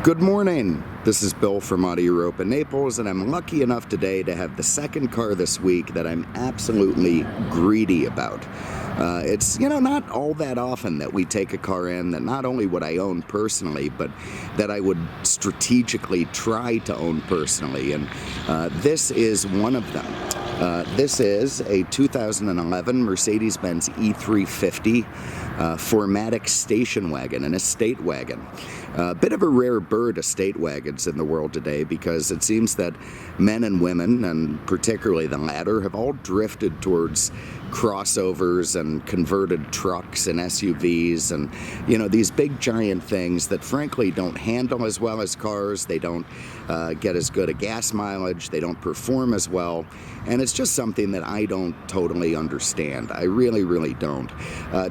Good morning. This is Bill from Auto Europa Naples, and I'm lucky enough today to have the second car this week that I'm absolutely greedy about. It's, not all that often that we take a car in that not only would I own personally, but that I would strategically try to own personally, and this is one of them. This is a 2011 Mercedes Benz E350 4Matic station wagon, an estate wagon. A bit of a rare bird, estate wagons in the world today, because it seems that men and women, and particularly the latter, have all drifted towards crossovers and converted trucks and SUVs and, these big giant things that frankly don't handle as well as cars. They don't get as good a gas mileage. They don't perform as well. And it's just something that I don't totally understand. I really, really don't.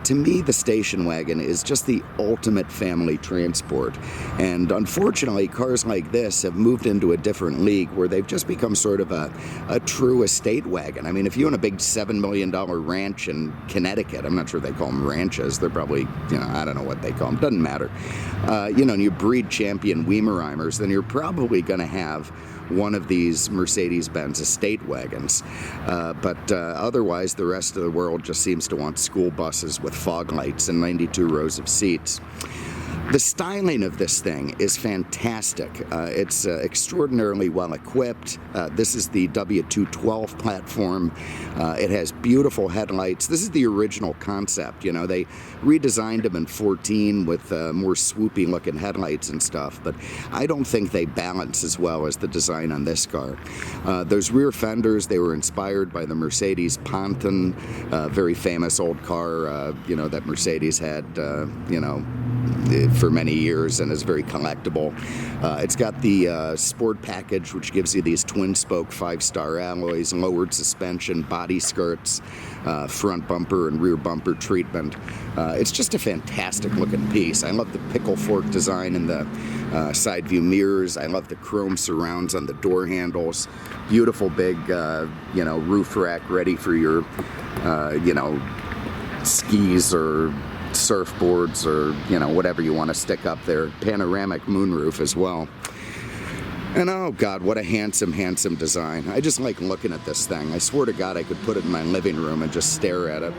To me, the station wagon is just the ultimate family transport. And unfortunately, cars like this have moved into a different league where they've just become sort of a true estate wagon. I mean, if you own a big $7 million ranch in Connecticut, I'm not sure they call them ranches. They're probably, I don't know what they call them. Doesn't matter. And you breed champion Weimarimers, then you're probably going to have one of these Mercedes-Benz estate wagons. But otherwise, the rest of the world just seems to want school buses with fog lights and 92 rows of seats. The styling of this thing is fantastic. It's extraordinarily well equipped. This is the W212 platform. It has beautiful headlights. This is the original concept. They redesigned them in 14 with more swoopy looking headlights and stuff, but I don't think they balance as well as the design on this car. Those rear fenders, they were inspired by the Mercedes Ponton, very famous old car, that Mercedes had, for many years and is very collectible. It's got the sport package, which gives you these twin spoke 5-star alloys, lowered suspension, body skirts, front bumper and rear bumper treatment. It's just a fantastic looking piece. I love the pickle fork design in the side view mirrors. I love the chrome surrounds on the door handles. Beautiful big, roof rack ready for your, skis or surfboards or whatever you want to stick up there. Panoramic moonroof as well. And oh god, what a handsome design. I just like looking at this thing. I swear to god I could put it in my living room and just stare at it.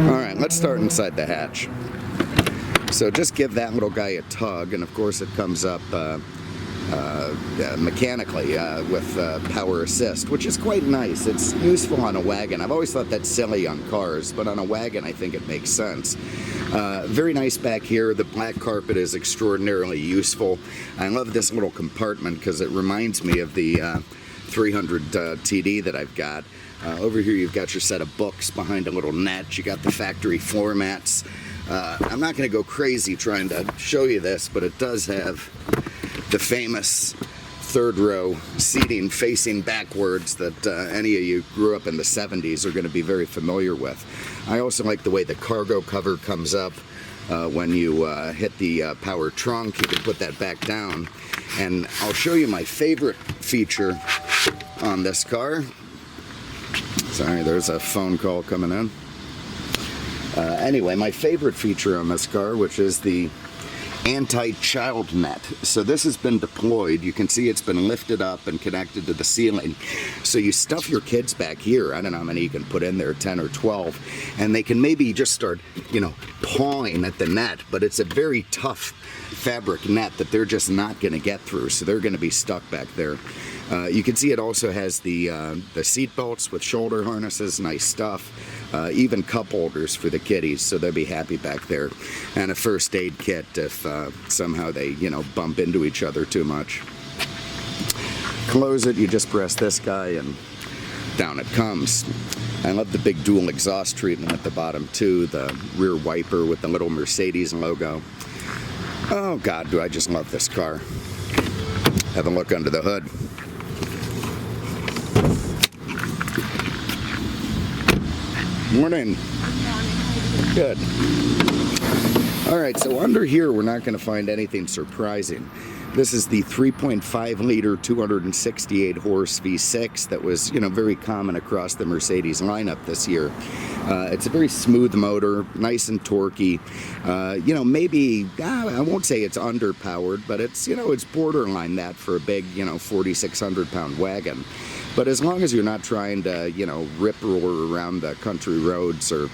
Alright, let's start inside the hatch. So just give that little guy a tug, and of course it comes up mechanically with power assist, which is quite nice. It's useful on a wagon. I've always thought that's silly on cars, but on a wagon I think it makes sense. Very nice back here. The black carpet is extraordinarily useful. I love this little compartment because it reminds me of the 300 TD that I've got. Over here you've got your set of books behind a little net. You got the factory floor mats. I'm not going to go crazy trying to show you this, but it does have the famous third row seating facing backwards that any of you grew up in the 70s are going to be very familiar with. I also like the way the cargo cover comes up when you hit the power trunk. You can put that back down, and I'll show you my favorite feature on this car. Sorry, there's a phone call coming in. Anyway, my favorite feature on this car, which is the anti-child net. So this has been deployed. You can see it's been lifted up and connected to the ceiling. So you stuff your kids back here. I don't know how many you can put in there, 10 or 12, and they can maybe just start, pawing at the net, but it's a very tough fabric net that they're just not going to get through, so they're going to be stuck back there. You can see it also has the seat belts with shoulder harnesses, nice stuff. Even cup holders for the kiddies, so they'll be happy back there. And a first aid kit if somehow they, bump into each other too much. Close it, you just press this guy and down it comes. I love the big dual exhaust treatment at the bottom too, the rear wiper with the little Mercedes logo. Oh god, do I just love this car. Have a look under the hood. Morning. Good. Alright, so under here we're not going to find anything surprising. This is the 3.5 liter 268 horse V6 that was, very common across the Mercedes lineup this year. It's a very smooth motor, nice and torquey. You know, maybe, I won't say it's underpowered, but it's, you know, it's borderline that for a big, you know, 4,600 pound wagon. But as long as you're not trying to, you know, rip roar around the country roads or,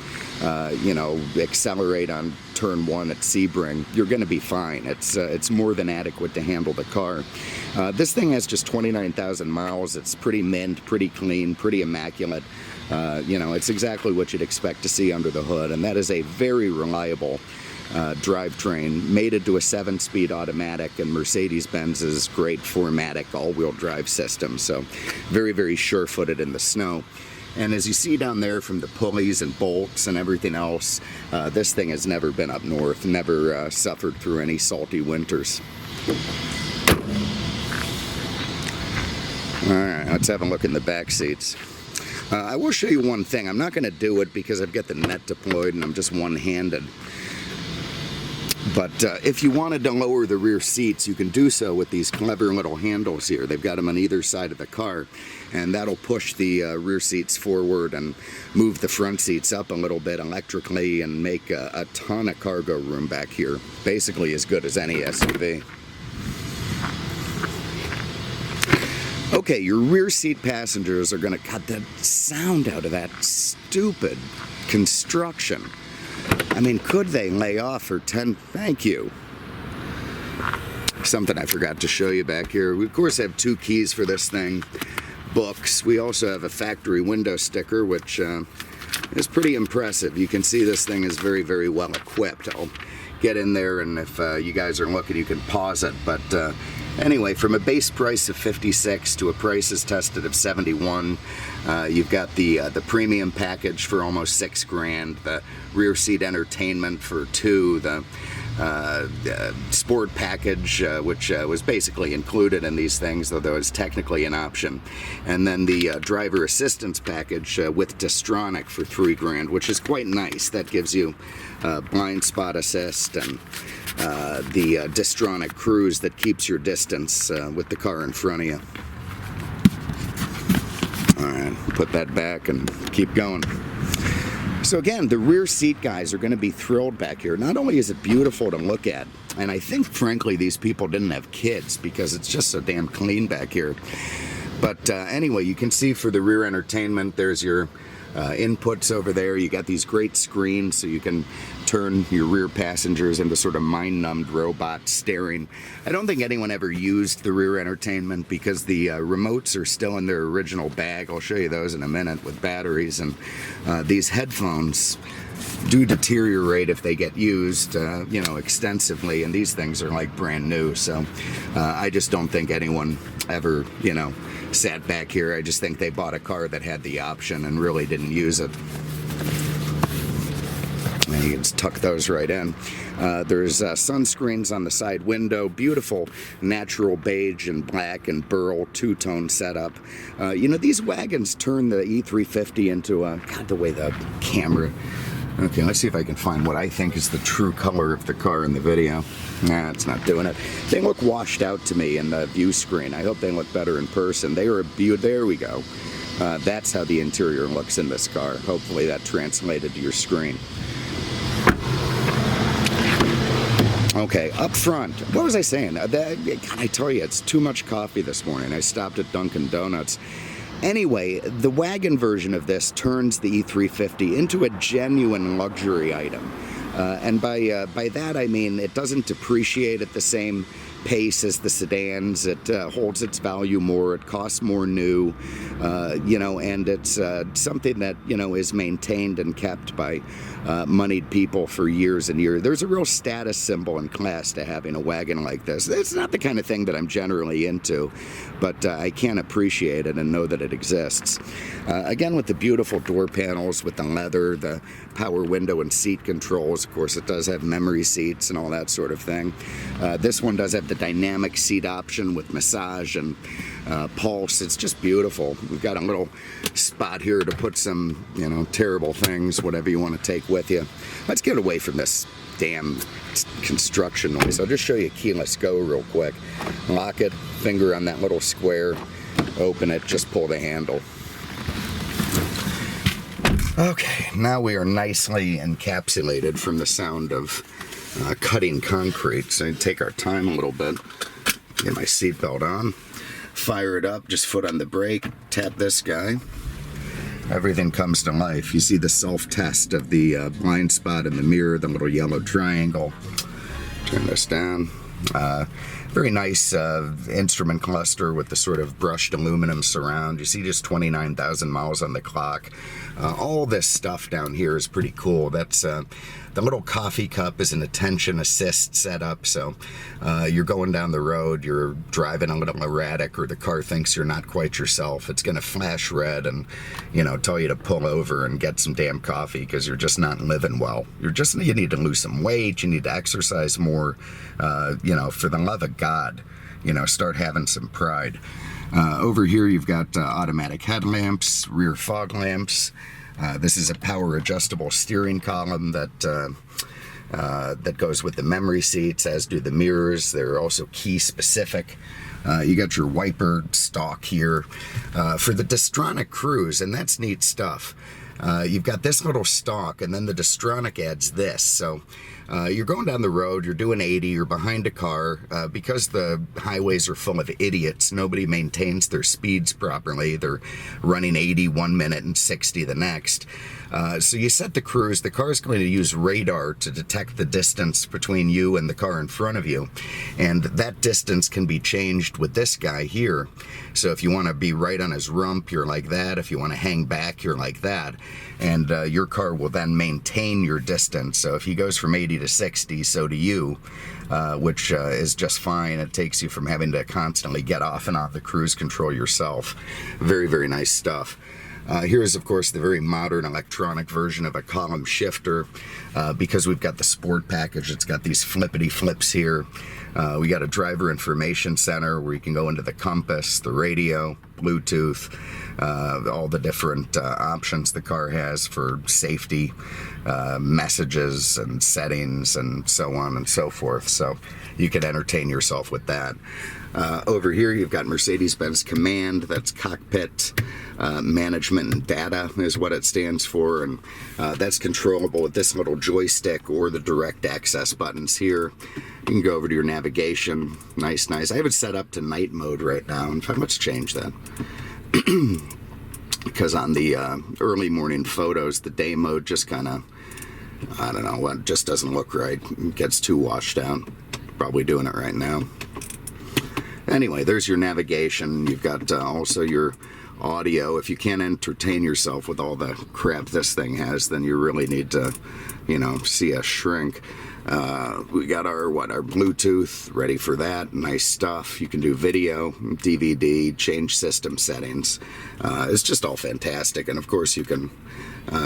you know, accelerate on turn 1 at Sebring, you're going to be fine. It's more than adequate to handle the car. This thing has just 29,000 miles. It's pretty mint, pretty clean, pretty immaculate. You know, it's exactly what you'd expect to see under the hood, and that is a very reliable drivetrain, mated to a 7-speed automatic and Mercedes Benz's great 4Matic all-wheel drive system. So very, very sure-footed in the snow. And as you see down there from the pulleys and bolts and everything else, this thing has never been up north, never suffered through any salty winters. Alright, let's have a look in the back seats. I will show you one thing. I'm not going to do it because I've got the net deployed and I'm just one-handed. But if you wanted to lower the rear seats, you can do so with these clever little handles here. They've got them on either side of the car, and that'll push the rear seats forward and move the front seats up a little bit electrically and make a ton of cargo room back here. Basically as good as any SUV. Okay, your rear seat passengers are going to cut the sound out of that stupid construction. I mean, could they lay off for 10? Thank you. Something I forgot to show you back here. We, of course, have 2 keys for this thing. Books. We also have a factory window sticker, which is pretty impressive. You can see this thing is very, very well equipped. I'll get in there, and if you guys are looking, you can pause it. But anyway, from a base price of 56 to a price as tested of 71, you've got the premium package for almost $6 grand, the rear seat entertainment for $2, the sport package, which was basically included in these things, though it's technically an option, and then the driver assistance package with Distronic for $3 grand, which is quite nice. That gives you blind spot assist and the Distronic cruise that keeps your distance with the car in front of you. Alright, put that back and keep going. So again, the rear seat guys are going to be thrilled back here. Not only is it beautiful to look at, and I think frankly these people didn't have kids because it's just so damn clean back here. But anyway, you can see for the rear entertainment, there's your inputs over there. You got these great screens so you can turn your rear passengers into sort of mind-numbed robots staring. I don't think anyone ever used the rear entertainment because the remotes are still in their original bag. I'll show you those in a minute with batteries, and these headphones do deteriorate if they get used, you know, extensively, and these things are like brand new. So I just don't think anyone ever, you know, sat back here. I just think they bought a car that had the option and really didn't use it. And you can just tuck those right in. There's sunscreens on the side window, beautiful natural beige and black and burl two-tone setup. You know, these wagons turn the E350 into a, God, the way the camera. Okay, let's see if I can find what I think is the true color of the car in the video. Nah, it's not doing it. They look washed out to me in the view screen. I hope they look better in person. They are a beaut. There we go. That's how the interior looks in this car. Hopefully that translated to your screen. Okay, up front. What was I saying? God, I tell you, it's too much coffee this morning. I stopped at Dunkin' Donuts. Anyway, the wagon version of this turns the E350 into a genuine luxury item. And by that I mean it doesn't depreciate at the same pace as the sedans. It holds its value more. It costs more new, you know, and it's something that, you know, is maintained and kept by moneyed people for years and years. There's a real status symbol and class to having a wagon like this. It's not the kind of thing that I'm generally into, but I can appreciate it and know that it exists. Again, with the beautiful door panels, with the leather, the power window and seat controls. Of course, it does have memory seats and all that sort of thing. This one does have the dynamic seat option with massage and pulse. It's just beautiful. We've got a little spot here to put some, you know, terrible things, whatever you want to take with you. Let's get away from this damn construction noise. I'll just show you keyless go real quick. Lock it, finger on that little square, open it, just pull the handle. Okay, now we are nicely encapsulated from the sound of cutting concrete. So I take our time a little bit, get my seatbelt on, fire it up, just foot on the brake, tap this guy. Everything comes to life. You see the self-test of the blind spot in the mirror, the little yellow triangle. Turn this down. Very nice instrument cluster with the sort of brushed aluminum surround. You see just 29,000 miles on the clock. All this stuff down here is pretty cool. That's the little coffee cup is an attention assist setup. So you're going down the road, you're driving a little erratic, or the car thinks you're not quite yourself. It's going to flash red and, you know, tell you to pull over and get some damn coffee because you're just not living well. You need to lose some weight. You need to exercise more. You know, for the love of God, you know, start having some pride. Over here you've got automatic headlamps, rear fog lamps. This is a power adjustable steering column that goes with the memory seats, as do the mirrors. They're also key specific. You got your wiper stalk here for the Distronic Cruise, and that's neat stuff. You've got this little stalk, and then the Distronic adds this. So you're going down the road, you're doing 80, you're behind a car. Because the highways are full of idiots, nobody maintains their speeds properly. They're running 80 1 minute and 60 the next. So you set the cruise. The car is going to use radar to detect the distance between you and the car in front of you. And that distance can be changed with this guy here. So if you want to be right on his rump, you're like that. If you want to hang back, you're like that. And your car will then maintain your distance. So if he goes from 80 to 60, so do you, which is just fine. It takes you from having to constantly get off and on the cruise control yourself. Very, very nice stuff. Here is, of course, the very modern electronic version of a column shifter. Because we've got the Sport package, it's got these flippity flips here. We got a driver information center where you can go into the compass, the radio, Bluetooth, all the different options the car has for safety, messages and settings and so on and so forth. So you can entertain yourself with that. Over here you've got Mercedes Benz Command. That's cockpit management and data is what it stands for, and that's controllable with this little joystick or the direct access buttons here. You can go over to your navigation. Nice. I have it set up to night mode right now. In fact, let's change that. Because on the early morning photos, the day mode just kind of, I don't know, it just doesn't look right. It gets too washed out. Probably doing it right now. Anyway, there's your navigation. You've got also your audio. If you can't entertain yourself with all the crap this thing has, then you really need to, you know, see us shrink. We got our Bluetooth ready for that. Nice stuff. You can do video, DVD, change system settings. It's just all fantastic. And of course you can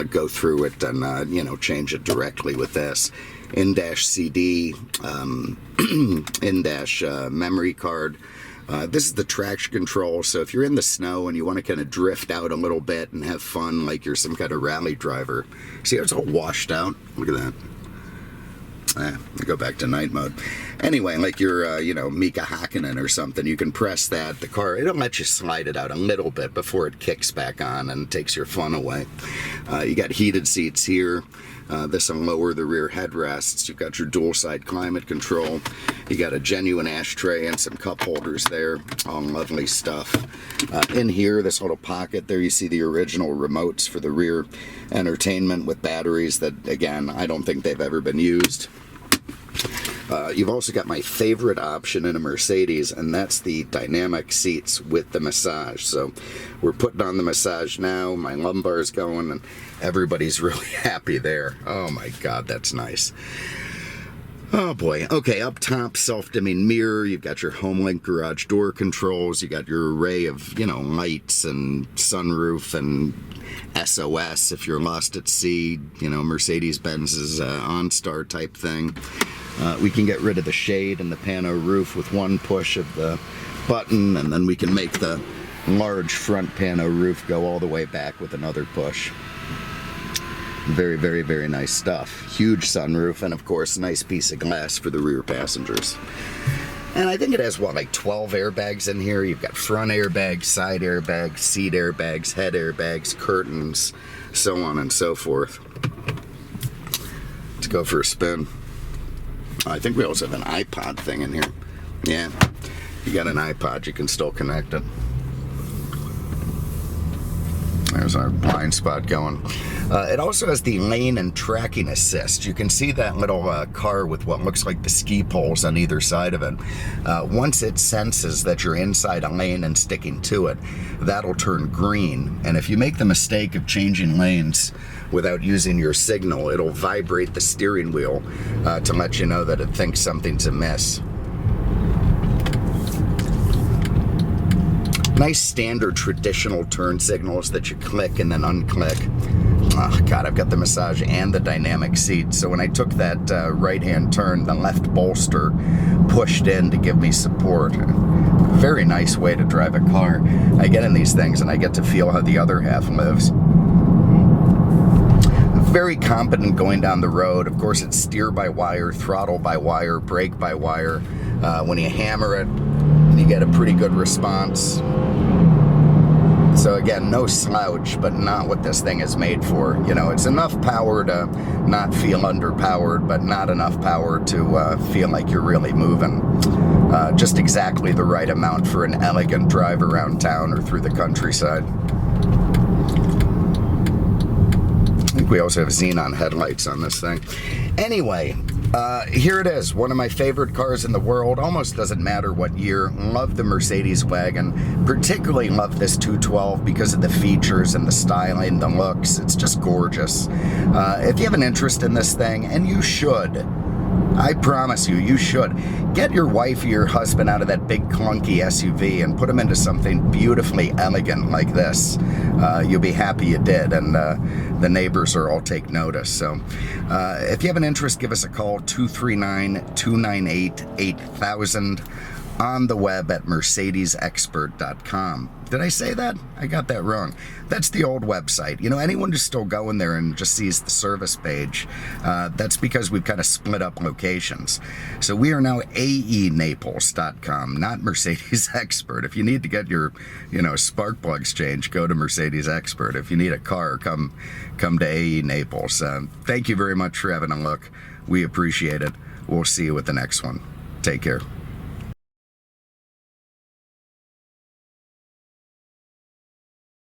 go through it and, you know, change it directly with this. In-dash CD, in-dash memory card. This is the traction control, so if you're in the snow and you want to kind of drift out a little bit and have fun like you're some kind of rally driver. See how it's all washed out? Look at that. Go back to night mode. Anyway, like you're, you know, Mika Hakkinen or something, you can press that. The car, it'll let you slide it out a little bit before it kicks back on and takes your fun away. You got heated seats here. This will lower the rear headrests. You've got your dual side climate control. You got a genuine ashtray and some cup holders there. All lovely stuff. In here, this little pocket there, you see the original remotes for the rear entertainment with batteries that, again, I don't think they've ever been used. You've also got my favorite option in a Mercedes, and that's the dynamic seats with the massage. So we're putting on the massage now. My lumbar's going, and everybody's really happy there. Oh my God, that's nice. Oh boy. Okay, up top, self-dimming mirror. You've got your HomeLink garage door controls. You got your array of, you know, lights and sunroof and SOS if you're lost at sea. You know, Mercedes-Benz's OnStar type thing. We can get rid of the shade and the pano roof with one push of the button, and then we can make the large front pano roof go all the way back with another push. Very, very, very nice stuff. Huge sunroof, and of course, a nice piece of glass for the rear passengers. And I think it has, what, like 12 airbags in here. You've got front airbags, side airbags, seat airbags, head airbags, curtains, so on and so forth. Let's go for a spin. I think we also have an iPod thing in here. Yeah, you got an iPod, you can still connect it. There's our blind spot going. It also has the lane and tracking assist. You can see that little car with what looks like the ski poles on either side of it. Once it senses that you're inside a lane and sticking to it, that'll turn green. And if you make the mistake of changing lanes without using your signal, it'll vibrate the steering wheel to let you know that it thinks something's amiss. Nice standard traditional turn signals that you click and then unclick. Oh God, I've got the massage and the dynamic seat. So when I took that right-hand turn, the left bolster pushed in to give me support. Very nice way to drive a car. I get in these things and I get to feel how the other half lives. Very competent going down the road. Of course, it's steer by wire, throttle by wire, brake by wire. When you hammer it, you get a pretty good response. So again, no slouch, but not what this thing is made for. You know, it's enough power to not feel underpowered, but not enough power to feel like you're really moving. Just exactly the right amount for an elegant drive around town or through the countryside. I think we also have xenon headlights on this thing. Anyway, here it is, one of my favorite cars in the world. Almost doesn't matter what year. Love the Mercedes wagon. Particularly love this 212 because of the features and the styling, the looks. It's just gorgeous. If you have an interest in this thing, and you should, I promise you, you should. Get your wife or your husband out of that big clunky SUV and put them into something beautifully elegant like this. You'll be happy you did, and the neighbors will all take notice. So if you have an interest, give us a call, 239-298-8000. On the web at mercedesexpert.com. Did I say that? I got that wrong. That's the old website. You know, anyone who's still going there and just sees the service page, that's because we've kind of split up locations. So we are now aenaples.com, not Mercedes Expert. If you need to get your, spark plugs changed, go to Mercedes Expert. If you need a car, come to AE Naples. Thank you very much for having a look. We appreciate it. We'll see you with the next one. Take care.